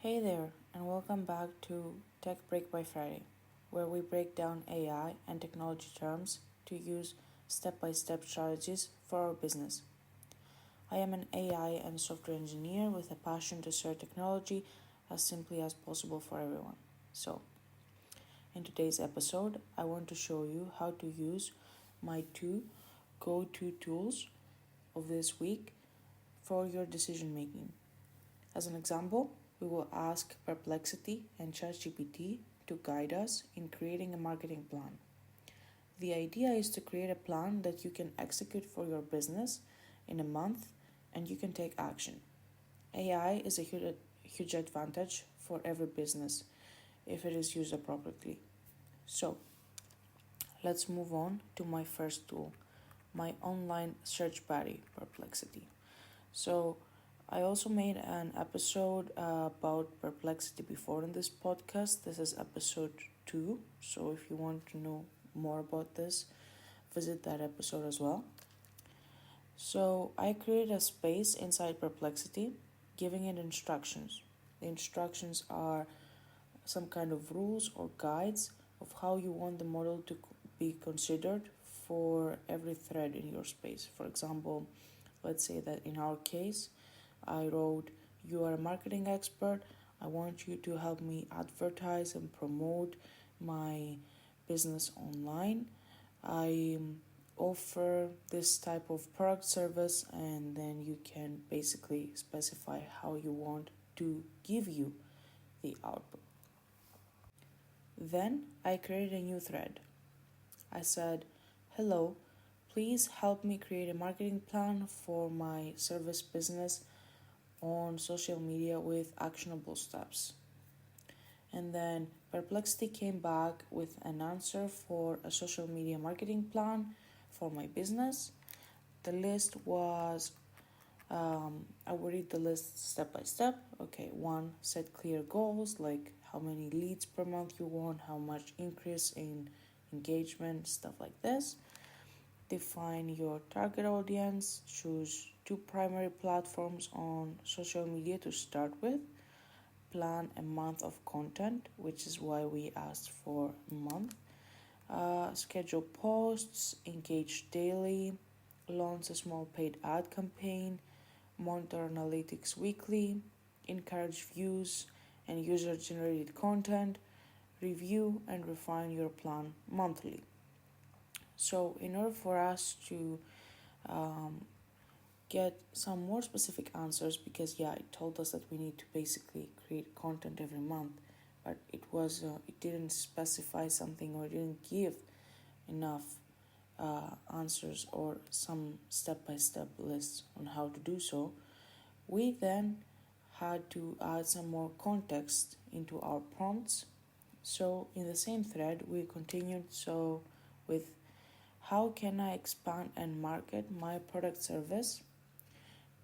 Hey there, and welcome back to Tech Break by Friday, where we break down AI and technology terms to use step by step strategies for our business. I am an AI and software engineer with a passion to share technology as simply as possible for everyone. So, in today's episode, I want to show you how to use my two go to tools of this week for your decision making. As an example, we will ask Perplexity and ChatGPT to guide us in creating a marketing plan. The idea is to create a plan that you can execute for your business in a month and you can take action. AI is a huge advantage for every business if it is used appropriately. So, let's move on to my first tool, my online search buddy, Perplexity. So, I also made an episode about Perplexity before in this podcast. This is episode 2. So, if you want to know more about this, visit that episode as well. So, I created a space inside Perplexity, giving it instructions. The instructions are some kind of rules or guides of how you want the model to be considered for every thread in your space. For example, let's say that in our case, I wrote, "You are a marketing expert. I want you to help me advertise and promote my business online. I offer this type of product service," and then you can basically specify how you want to give you the output. Then I created a new thread. I said, "Hello, please help me create a marketing plan for my service business on social media with actionable steps." And then Perplexity came back with an answer for a social media marketing plan for my business. The list was, I will read the list step by step. Okay, 1, set clear goals like how many leads per month you want, how much increase in engagement, stuff like this. Define your target audience, choose 2 primary platforms on social media to start with, plan a month of content, which is why we asked for a month, schedule posts, engage daily, launch a small paid ad campaign, monitor analytics weekly, encourage views and user generated content, review and refine your plan monthly. So, in order for us to um, get some more specific answers, because it told us that we need to basically create content every month, but it didn't specify something or didn't give enough answers or some step-by-step lists on how to do so. We then had to add some more context into our prompts. So in the same thread we continued with how can I expand and market my product service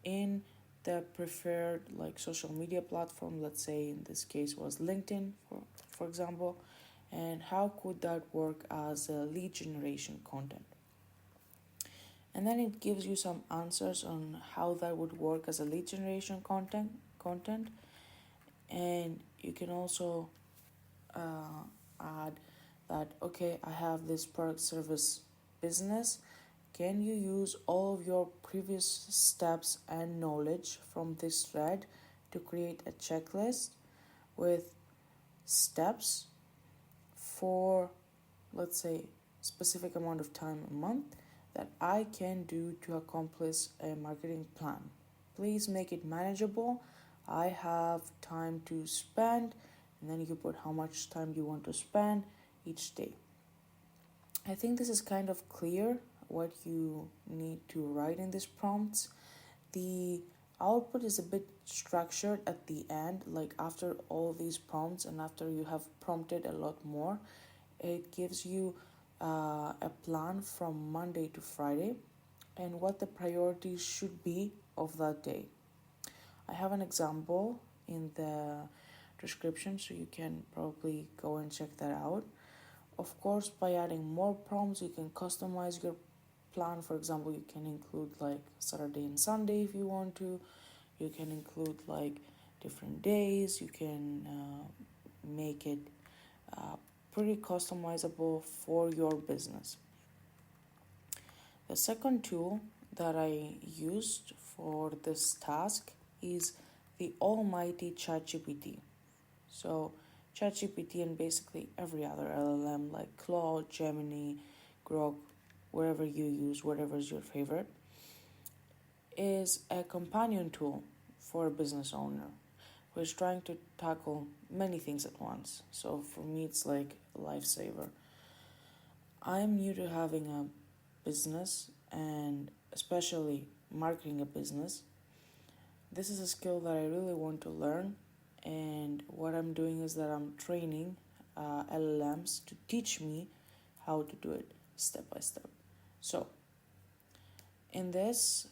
in the preferred social media platform. Let's say in this case was LinkedIn, for example, and how could that work as a lead generation content. And then it gives you some answers on how that would work as a lead generation content. And you can also add that, okay, I have this product service business. Can you use all of your previous steps and knowledge from this thread to create a checklist with steps for, let's say, specific amount of time a month that I can do to accomplish a marketing plan? Please make it manageable. I have time to spend, and then you put how much time you want to spend each day. I think this is kind of clear what you need to write in these prompts. The output is a bit structured at the end, like after all these prompts and after you have prompted a lot more, it gives you a plan from Monday to Friday and what the priorities should be of that day. I have an example in the description, so you can probably go and check that out. Of course, by adding more prompts, you can customize your plan. For example, you can include like Saturday and Sunday if you want to. You can include like different days. You can make it uh, pretty customizable for your business. The second tool that I used for this task is the almighty ChatGPT. So, ChatGPT and basically every other LLM like Claude, Gemini, Grok, wherever you use, whatever is your favorite, is a companion tool for a business owner who is trying to tackle many things at once. So, for me, it's like a lifesaver. I'm new to having a business and especially marketing a business. This is a skill that I really want to learn, and what I'm doing is that I'm training LLMs to teach me how to do it step by step. So, in this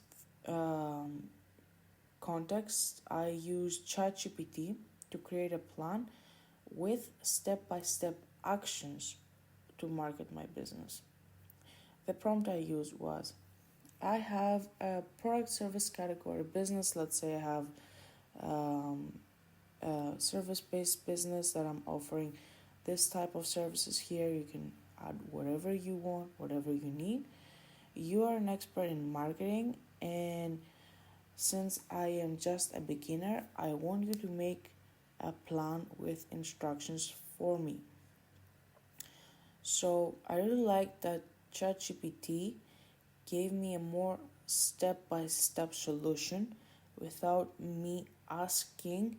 um, context, I use ChatGPT to create a plan with step by step actions to market my business. The prompt I used was, I have a product service category business. Let's say I have um, a service based business that I'm offering this type of services here. You can add whatever you want, whatever you need. You are an expert in marketing, and since I am just a beginner, I want you to make a plan with instructions for me. So I really like that ChatGPT gave me a more step by step solution without me asking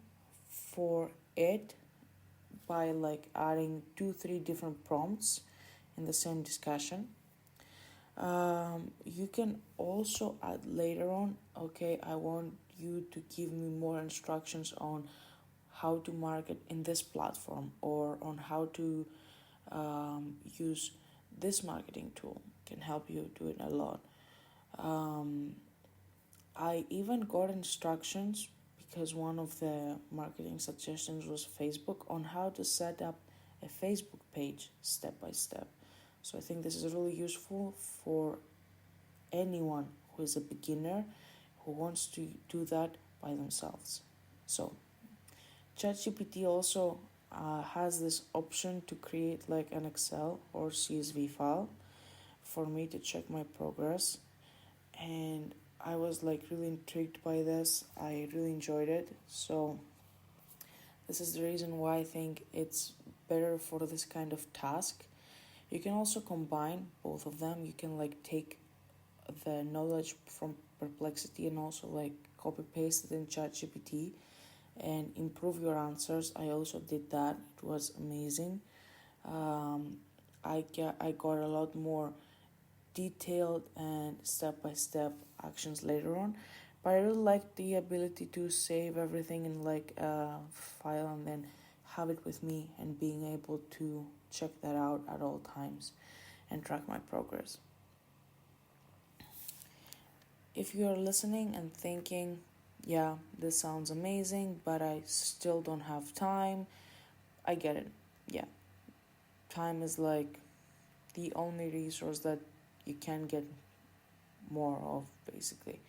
for it by like adding 2 3 different prompts in the same discussion. You can also add later on, okay, I want you to give me more instructions on how to market in this platform or on how to use this marketing tool. Can help you do it a lot. um, I even got instructions because one of the marketing suggestions was Facebook on how to set up a Facebook page step by step. So I think this is really useful for anyone who is a beginner who wants to do that by themselves. So ChatGPT also has this option to create like an Excel or CSV file for me to check my progress, and I was like really intrigued by this. I really enjoyed it. So this is the reason why I think it's better for this kind of task. You can also combine both of them. You can like take the knowledge from Perplexity and also like copy paste it in ChatGPT and improve your answers. I also did that. It was amazing. Um, I got a lot more detailed and step by step actions later on. But I really like the ability to save everything in like a file and then have it with me and being able to check that out at all times and track my progress. If you are listening and thinking, yeah, this sounds amazing, but I still don't have time, I get it. Yeah, time is like the only resource that you can get more of, basically.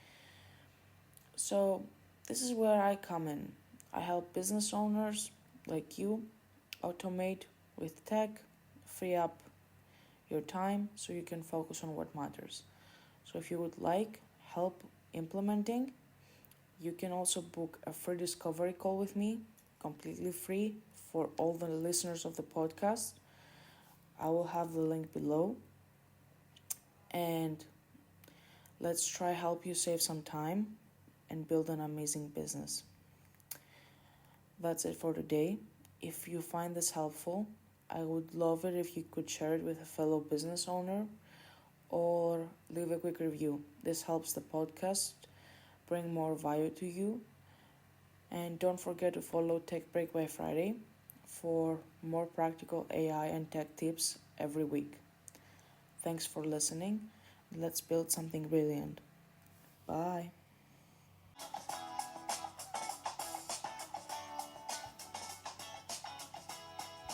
So, this is where I come in. I help business owners like you automate with tech, free up your time so you can focus on what matters. So, if you would like help implementing, you can also book a free discovery call with me, completely free for all the listeners of the podcast. I will have the link below, and let's try help you save some time and build an amazing business. That's it for today. If you find this helpful, I would love it if you could share it with a fellow business owner or leave a quick review. This helps the podcast bring more value to you. And don't forget to follow Tech Break by Friday for more practical AI and tech tips every week. Thanks for listening. Let's build something brilliant. Bye.